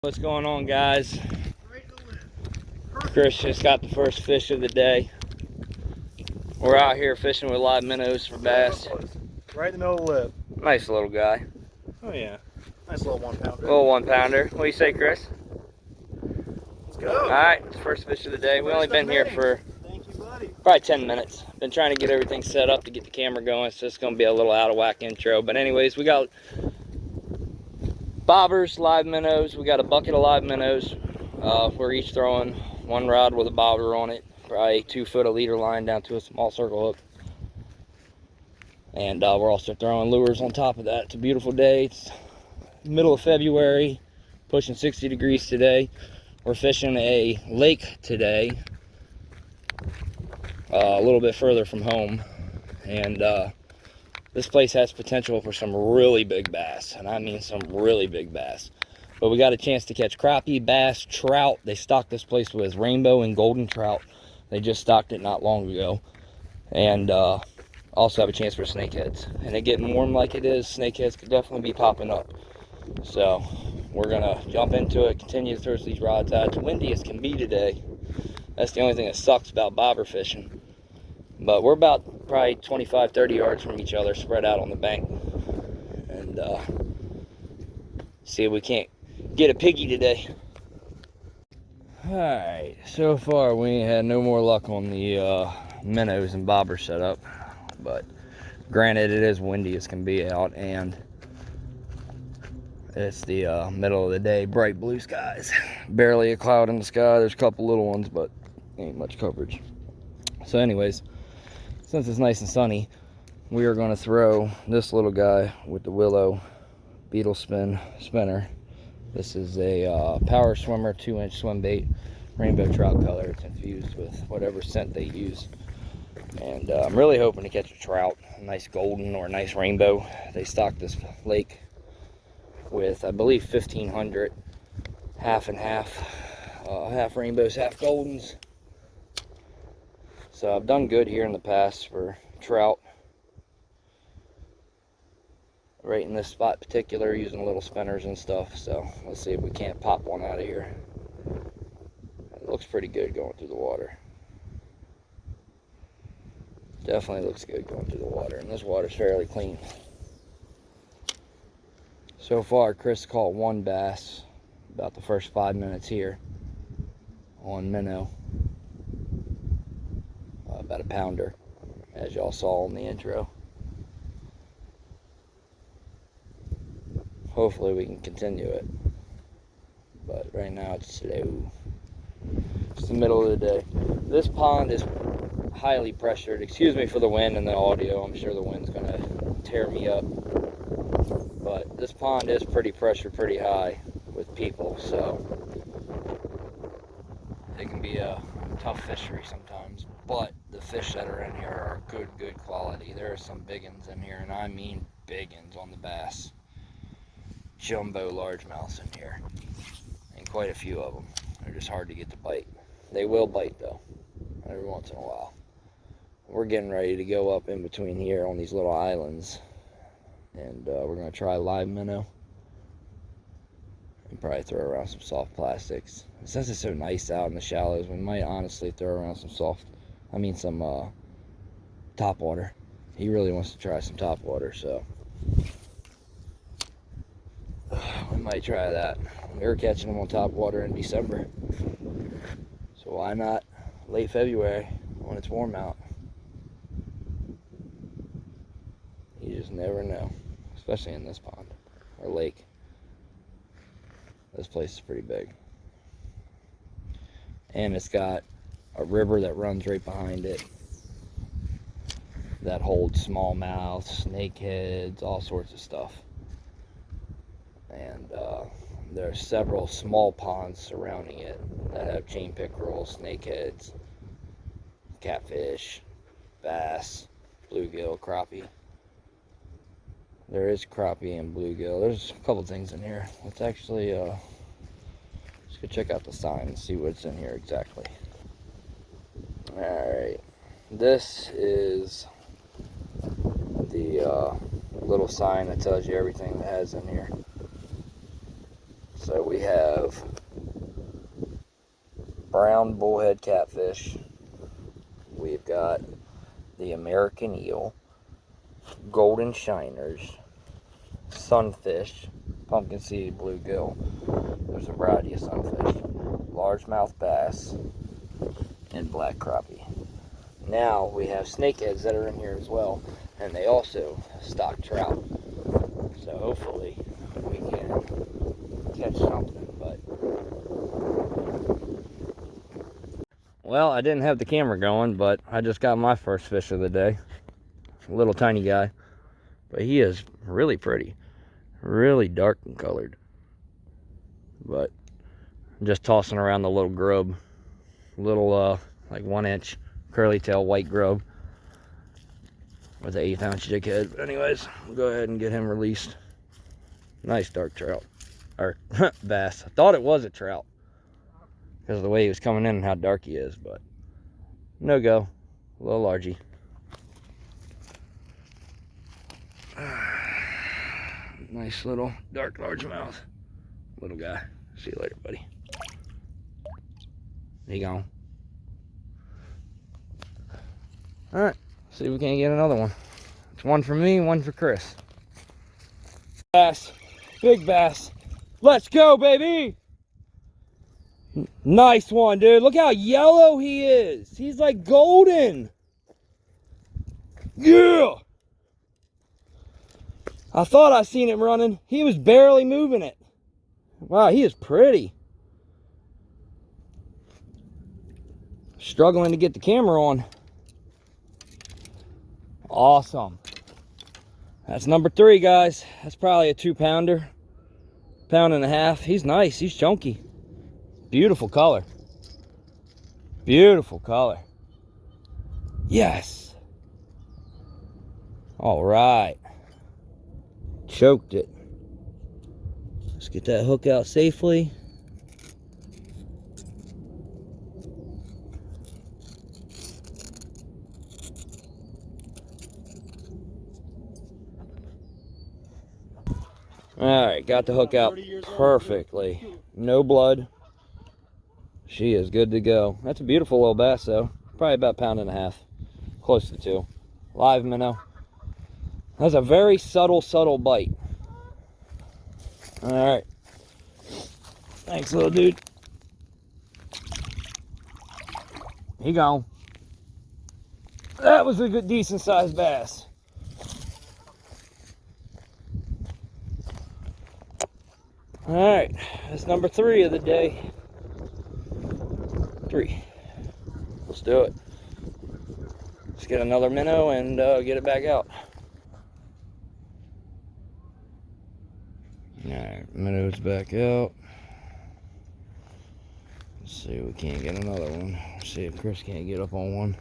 What's going on, guys? Chris just got the first fish of the day. We're out here fishing with live minnows for bass. Right in the middle of the lip. Nice little guy. Oh yeah. Nice little 1 pounder. Little 1 pounder. What do you say, Chris? Let's go. Alright, it's the first fish of the day. We only been here for Thank you, buddy. probably 10 minutes. Been trying to get everything set up to get the camera going, so it's going to be a little out of whack intro. But anyways, we got bobbers, live minnows. We got a bucket of live minnows. We're each throwing 1 rod with a bobber on it. Probably 2 foot of leader line down to a small circle hook. And we're also throwing lures on top of that. It's a beautiful day. It's middle of February, pushing 60 degrees today. We're fishing a lake today, a little bit further from home. And this place has potential for some really big bass. And I mean some really big bass. But we got a chance to catch crappie, bass, trout. They stocked this place with rainbow and golden trout. They just stocked it not long ago. And also have a chance for snakeheads. And it getting warm like it is, snakeheads could definitely be popping up. So we're gonna jump into it, continue to throw these rods out. It's windy as can be today. That's the only thing that sucks about bobber fishing. But we're about probably 25, 30 yards from each other, spread out on the bank. And see if we can't get a piggy today. Alright, so far we ain't had no more luck on the minnows and bobber setup. But granted, it is windy as can be out, and it's the middle of the day, bright blue skies. Barely a cloud in the sky. There's a couple little ones, but ain't much coverage. So anyways, since it's nice and sunny, we are going to throw this little guy with the willow beetle spinner. This is a power swimmer 2-inch swim bait, rainbow trout color. It's infused with whatever scent they use. And I'm really hoping to catch a trout, a nice golden or a nice rainbow. They stocked this lake with, I believe, 1,500 half and half, half rainbows, half goldens. So I've done good here in the past for trout. Right in this spot in particular, using little spinners and stuff. So let's see if we can't pop one out of here. It looks pretty good going through the water. Definitely looks good going through the water, and this water's fairly clean. So far, Chris caught 1 bass about the first 5 minutes here on minnow. About a pounder, as y'all saw in the intro. Hopefully we can continue it. But right now it's slow. It's the middle of the day. This pond is highly pressured. Excuse me for the wind and the audio. I'm sure the wind's gonna tear me up. But this pond is pretty pressured, pretty high with people, so it can be a tough fishery sometimes. But the fish that are in here are good quality. There are some big ones in here, and I mean big ones on the bass. Jumbo largemouths in here, and quite a few of them. They're just hard to get to bite. They will bite though, every once in a while. We're getting ready to go up in between here on these little islands, and we're going to try live minnow and probably throw around some soft plastics. Since it's so nice out in the shallows, we might honestly throw around some some top water. He really wants to try some top water, so we might try that. We were catching them on top water in December, so why not late February when it's warm out? You just never know, especially in this pond or lake. This place is pretty big, and it's got a river that runs right behind it that holds smallmouth, snakeheads, all sorts of stuff. And there are several small ponds surrounding it that have chain pickerel, snakeheads, catfish, bass, bluegill, crappie. There is crappie and bluegill. There's a couple things in here. Let's actually just go check out the sign and see what's in here exactly. Alright, this is the little sign that tells you everything that has in here. So we have brown bullhead catfish. We've got the American eel, golden shiners, sunfish, pumpkin seed bluegill. There's a variety of sunfish, largemouth bass, and black crappie. Now we have snakeheads that are in here as well, and they also stock trout. So hopefully we can catch something. But well, I didn't have the camera going, but I just got my first fish of the day. A little tiny guy, but he is really pretty, really dark and colored. But I'm just tossing around the little grub, little like 1-inch curly tail white grub with an 1/8 ounce jig head. But anyways, we'll go ahead and get him released. Nice dark trout, or bass. I thought it was a trout because of the way he was coming in and how dark he is, but no go, a little largy. Nice little dark largemouth, little guy. See you later, buddy. There you go. All right, see if we can't get another one. It's one for me, one for Chris. Bass, big bass. Let's go, baby. Nice one, dude. Look how yellow he is. He's like golden. Yeah. I thought I seen him running. He was barely moving it. Wow, he is pretty. Struggling to get the camera on. Awesome. That's number 3, guys. That's probably a 2-pounder. 1.5 pounds. He's nice. He's chunky. Beautiful color. Beautiful color. Yes. All right. Choked it. Let's get that hook out safely. All right, got the hook out perfectly. No blood. She is good to go. That's a beautiful little bass, though. Probably about 1.5 pounds. Close to 2. Live minnow. That's a very subtle bite. All right. Thanks, little dude. He gone. That was a good, decent-sized bass. All right, that's number 3 of the day. 3. Let's do it. Let's get another minnow and get it back out. All right, minnow's back out. Let's see if we can't get another one. Let's see if Chris can't get up on one.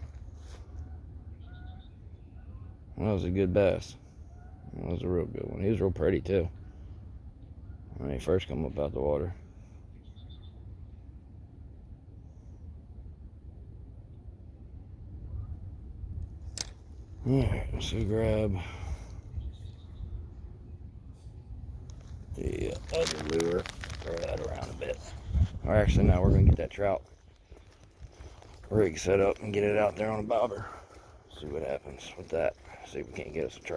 That was a good bass. That was a real good one. He was real pretty too when he first come up out the water. Alright, let's go grab the other lure, throw that around a bit. Or actually, no, we're going to get that trout rig set up and get it out there on a bobber. See what happens with that. See if we can't get us a trout.